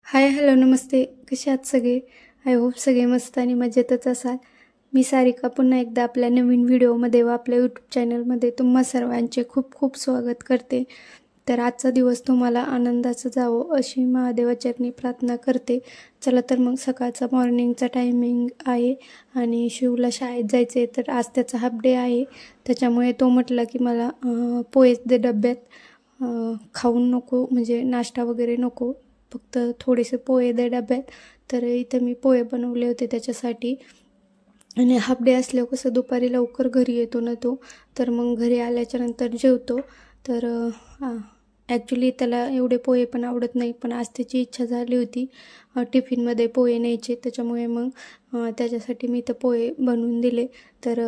Hi hello नमस्ते, कसे आहात सगळे? आय होप सगळे मस्त आणि मजेतच असाल. मी सारिका पुन्हा एकदा आपल्या नवीन व्हिडिओमध्ये व आपल्या यूट्यूब चॅनलमध्ये तुम्हा सर्वांचे खूप खूप स्वागत करते. तर आजचा दिवस तुम्हाला आनंदाचा जावो अशी महादेवाचरणी प्रार्थना करते. चला तर मग सकाळचा मॉर्निंगचा टायमिंग आहे आणि शिवला शाळेत जायचं आहे, तर आज त्याचा हाफ डे आहे. त्याच्यामुळे तो म्हटला की मला पोहेच दे डब्यात, खाऊन नको म्हणजे नाश्ता वगैरे नको, फक्त थोडेसे पोहे दे डब्यात. तर इथं मी पोहे बनवले होते त्याच्यासाठी. आणि हाफ डे असल्यावर कसं दुपारी लवकर घरी येतो ना तो, तर मग घरी आल्याच्या नंतर जेवतो. तर ॲक्च्युली त्याला एवढे पोहे पण आवडत नाही, पण आज त्याची इच्छा झाली होती टिफिनमध्ये पोहे न्यायचे, त्याच्यामुळे मग त्याच्यासाठी मी तर पोहे बनवून दिले. तर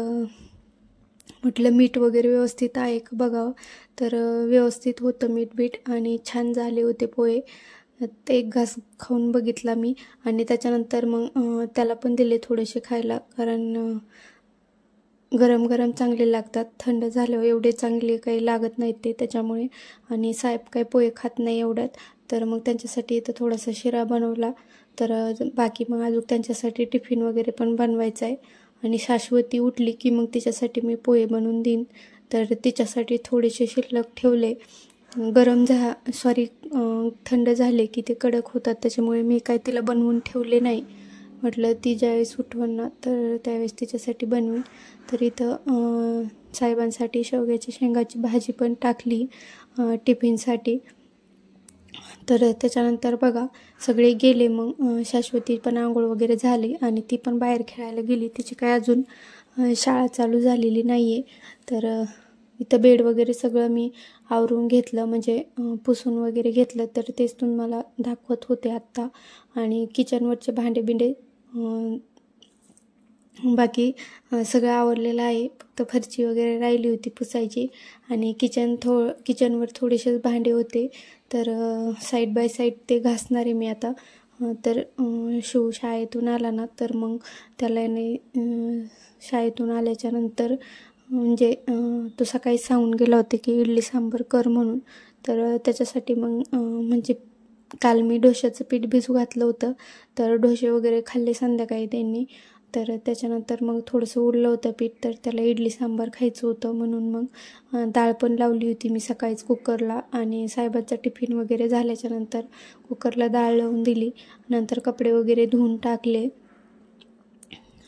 म्हटलं मीठ वगैरे व्यवस्थित आहे का बघावं. तर व्यवस्थित होतं मीठ आणि छान झाले होते पोहे. ते एक घास खाऊन बघितला मी आणि त्याच्यानंतर मग त्याला पण दिले थोडेसे खायला, कारण गरम गरम चांगले लागतात, थंड झाल्यावर एवढे चांगले काही लागत नाहीत ते, त्याच्यामुळे. आणि साहेब काही पोहे खात नाही एवढ्यात, तर मग त्यांच्यासाठी इथं थोडासा शिरा बनवला. तर बाकी मग अजून त्यांच्यासाठी टिफिन वगैरे पण बनवायचा आहे. आणि शाश्वती उठली की मग तिच्यासाठी मी पोहे बनवून देईन. तर तिच्यासाठी थोडेसे शिल्लक ठेवले. थंड झाले की ते कडक होतात, त्याच्यामुळे मी काय तिला बनवून ठेवले नाही. म्हटलं ती ज्यावेळेस उठवण ना तर त्यावेळेस तिच्यासाठी बनवीन. तर इथं साहेबांसाठी शेवग्याच्या शेंगाची भाजी पण टाकली टिफिनसाठी. तर त्याच्यानंतर बघा सगळे गेले. मग शाश्वती पण आंघोळ वगैरे झाली आणि ती पण बाहेर खेळायला गेली. तिची काय अजून शाळा चालू झालेली नाही आहे. तर इथं बेड वगैरे सगळं मी आवरून घेतलं, म्हणजे पुसून वगैरे घेतलं. तर तेच तुम्हाला दाखवत होते आत्ता. आणि किचनवरचे भांडे बाकी सगळं आवरलेलं आहे, फक्त फरची वगैरे राहिली होती पुसायची. आणि किचनवर थोडेसेच भांडे होते, तर साईड बाय साईड ते घासणार आहे मी आता. तर शिव शाळेतून आला ना तर मग त्याला शाळेतून आल्याच्या नंतर म्हणजे तो सकाळी सांगून गेला होता की इडली सांबार कर म्हणून. तर त्याच्यासाठी मग म्हणजे काल मी डोश्याचं पीठ भिजू घातलं होतं, तर डोसे वगैरे खाल्ले संध्याकाळी त्यांनी. तर त्याच्यानंतर मग थोडंसं उरलं होतं पीठ, तर त्याला इडली सांबार खायचं होतं म्हणून मग डाळ पण लावली होती मी सकाळीच कुकरला. आणि साहेबाचा टिफिन वगैरे झाल्याच्यानंतर कुकरला डाळ लावून दिली. नंतर कपडे वगैरे धुवून टाकले.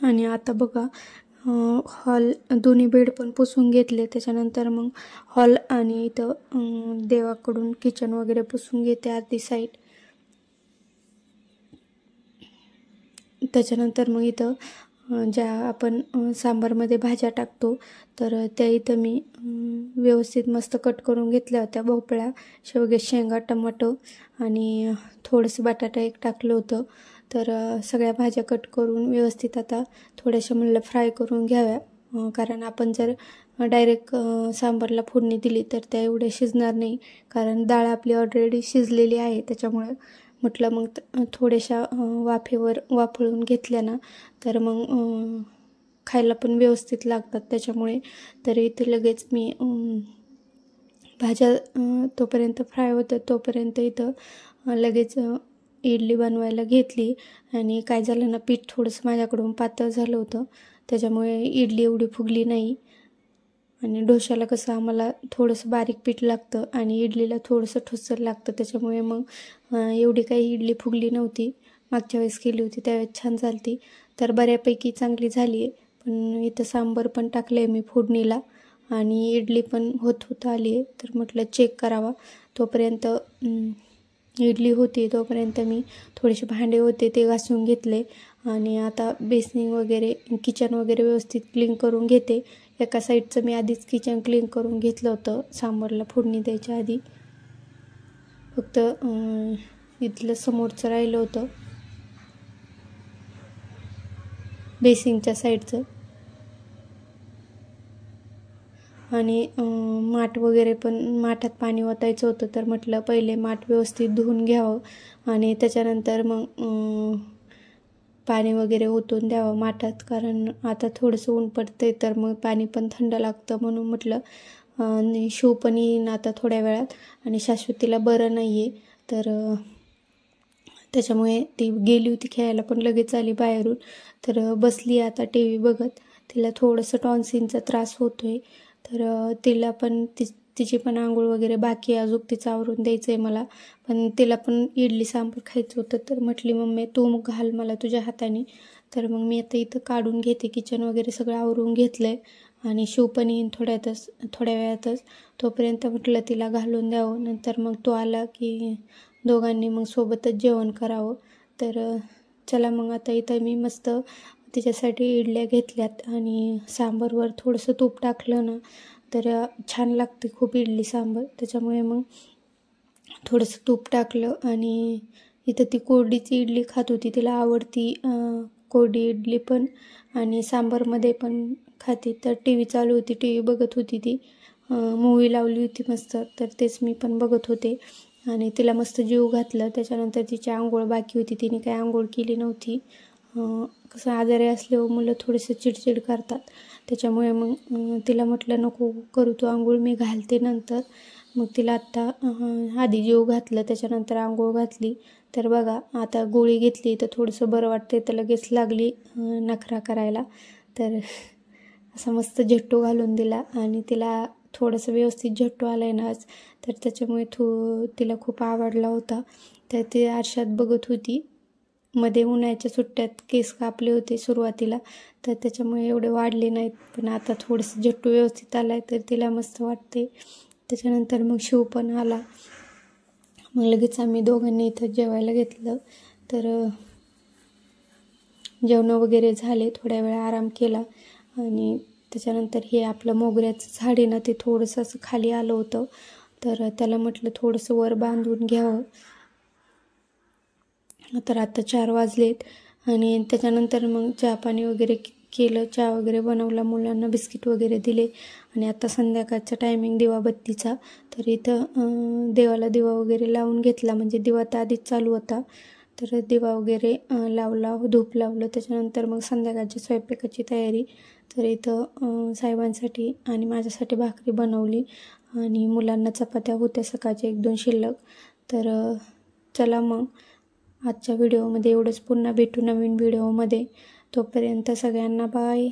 आणि आता बघा हॉल दोन्ही बेड पण पुसून घेतले. त्याच्यानंतर मग हॉल आणि इथं देवाकडून किचन वगैरे पुसून घेते अर्धी साईड. त्याच्यानंतर मग इथं ज्या आपण सांबारमध्ये भाज्या टाकतो तर त्या इथं मी व्यवस्थित मस्त कट करून घेतल्या होत्या. भोपळा, शेवग्याच्या शेंगा, टमाटो आणि थोडंसं बटाटा एक टाकलं होतं. तर सगळ्या भाज्या कट करून व्यवस्थित आता थोड्याशा म्हणलं फ्राय करून घ्याव्या, कारण आपण जर डायरेक्ट सांबारला फोडणी दिली तर त्या एवढ्या शिजणार नाही, कारण डाळ आपली ऑलरेडी शिजलेली आहे. त्याच्यामुळे म्हटलं मग थोड्याशा वाफेवर वाफळून घेतल्या ना तर मग खायला पण व्यवस्थित लागतात त्याच्यामुळे. तर इथं लगेच मी भाज्या तोपर्यंत फ्राय होतं तोपर्यंत इथं लगेच इडली बनवायला घेतली. आणि काय झालं ना, पीठ थोडंसं माझ्याकडून पातळ झालं होतं, त्याच्यामुळे इडली एवढी फुगली नाही. आणि डोश्याला कसं आम्हाला थोडंसं बारीक पीठ लागतं आणि इडलीला थोडंसं ठोसर लागतं, त्याच्यामुळे मग एवढी काही इडली फुगली नव्हती. मागच्या वेळेस केली होती त्यावेळेस छान झाली ती, तर बऱ्यापैकी चांगली झाली आहे. पण इथं सांबार पण टाकलं आहे मी फोडणीला आणि इडली पण होत आली आहे. तर म्हटलं चेक करावा. तोपर्यंत इडली होती तोपर्यंत मी थोडेसे भांडे होते ते घासून घेतले. आणि आता बेसिंग वगैरे किचन वगैरे व्यवस्थित क्लीन करून घेते. एका साईडचं मी आधीच किचन क्लीन करून घेतलं होतं सांबारला फोडणी द्यायच्या आधी. फक्त इथलं समोरचं राहिलं होतं, बेसिंगच्या साईडचं. आणि माठ वगैरे पण, माठात पाणी ओतायचं होतं, तर म्हटलं पहिले माठ व्यवस्थित धुवून घ्यावं आणि त्याच्यानंतर मग पाणी वगैरे ओतून द्यावं माठात, कारण आता थोडंसं ऊन पडतंय तर मग पाणी पण थंड लागतं. म्हणून म्हटलं शिव पण येईन आता थोड्या वेळात आणि शाश्वतीला बरं नाही आहे, तर त्याच्यामुळे ती गेली होती खेळायला पण लगेच आली बाहेरून. तर बसली आता टी व्ही बघत. तिला थोडंसं टॉन्सिलचा त्रास होतो आहे, तर तिला पण तिची पण आंघोळ वगैरे बाकी आहे, अजून तिचं आवरून द्यायचं आहे मला. पण तिला पण इडली सांबार खायचं होतं, तर म्हटली मम्मी तू मग घाल मला तुझ्या हाताने. तर मग मी आता इथं काढून घेते, किचन वगैरे सगळं आवरून घेतलं आहे आणि शिव पण येईन थोड्या वेळातच. तोपर्यंत म्हटलं तिला घालून द्यावं, नंतर मग तो आला की दोघांनी मग सोबतच जेवण करावं. तर चला मग आता इथं मी मस्त तिच्यासाठी इडल्या घेतल्यात आणि सांबारवर थोडंसं तूप टाकलं ना तर छान लागते खूप इडली सांबार. त्याच्यामुळे मग थोडंसं तूप टाकलं आणि इथं ती कोरडीची इडली खात होती, तिला आवडती कोरडी इडली पण आणि सांबारमध्ये पण खाते. तर टी व्ही चालू होती, टी व्ही बघत होती ती, मूवी लावली होती मस्त, तर तेच मी पण बघत होते आणि तिला मस्त जीव घातलं. त्याच्यानंतर तिची आंघोळ बाकी होती, तिने काही आंघोळ केली नव्हती. कसं आजारी असल्यावर मुलं थोडेसे चिडचिड करतात, त्याच्यामुळे मग तिला म्हटलं नको करू तू आंघोळ, मी घालते नंतर. मग तिला आत्ता आधी जीव घातलं, त्याच्यानंतर आंघोळ घातली. तर बघा आता गोळी घेतली तर थोडंसं बरं वाटते, तर लगेच लागली नखरा करायला. तर असा मस्त झट्टू घालून दिला आणि तिला थोडंसं व्यवस्थित झट्टू आला आहे ना आज, तर त्याच्यामुळे तिला खूप आवडला होता. तर ती आरशात बघत होती. मध्ये उन्हाळ्याच्या सुट्ट्यात केस कापले होते सुरुवातीला, तर त्याच्यामुळे एवढे वाढले नाहीत, पण आता थोडंसं झट्टू व्यवस्थित आला आहे तर तिला मस्त वाटते. त्याच्यानंतर मग शिव पण आला, मग लगेच आम्ही दोघांनी इथं जेवायला घेतलं. तर जेवणं वगैरे झाले, थोड्या वेळ आराम केला आणि त्याच्यानंतर हे आपलं मोगऱ्याचं झाड आहे ना, ते थोडंसं असं खाली आलं होतं, तर त्याला म्हटलं थोडंसं वर बांधून घ्यावं. तर आता 4 वाजलेत आणि त्याच्यानंतर मग चहा पाणी वगैरे केलं, चहा वगैरे बनवला, मुलांना बिस्किट वगैरे दिले आणि आता संध्याकाळचा टायमिंग दिवाबत्तीचा. तर इथं देवाला दिवा वगैरे लावून घेतला, म्हणजे दिवा तर आधीच चालू होता, तर दिवा वगैरे लावला, धूप लावलं. त्याच्यानंतर मग संध्याकाळची स्वयंपाकाची तयारी. तर इथं साहेबांसाठी आणि माझ्यासाठी भाकरी बनवली आणि मुलांना चपात्या होत्या सकाळच्या 1-2 शिल्लक. तर चला मग आजच्या व्हिडिओमध्ये एवढंच. पुन्हा भेटू नवीन व्हिडिओमध्ये, तोपर्यंत सगळ्यांना बाय.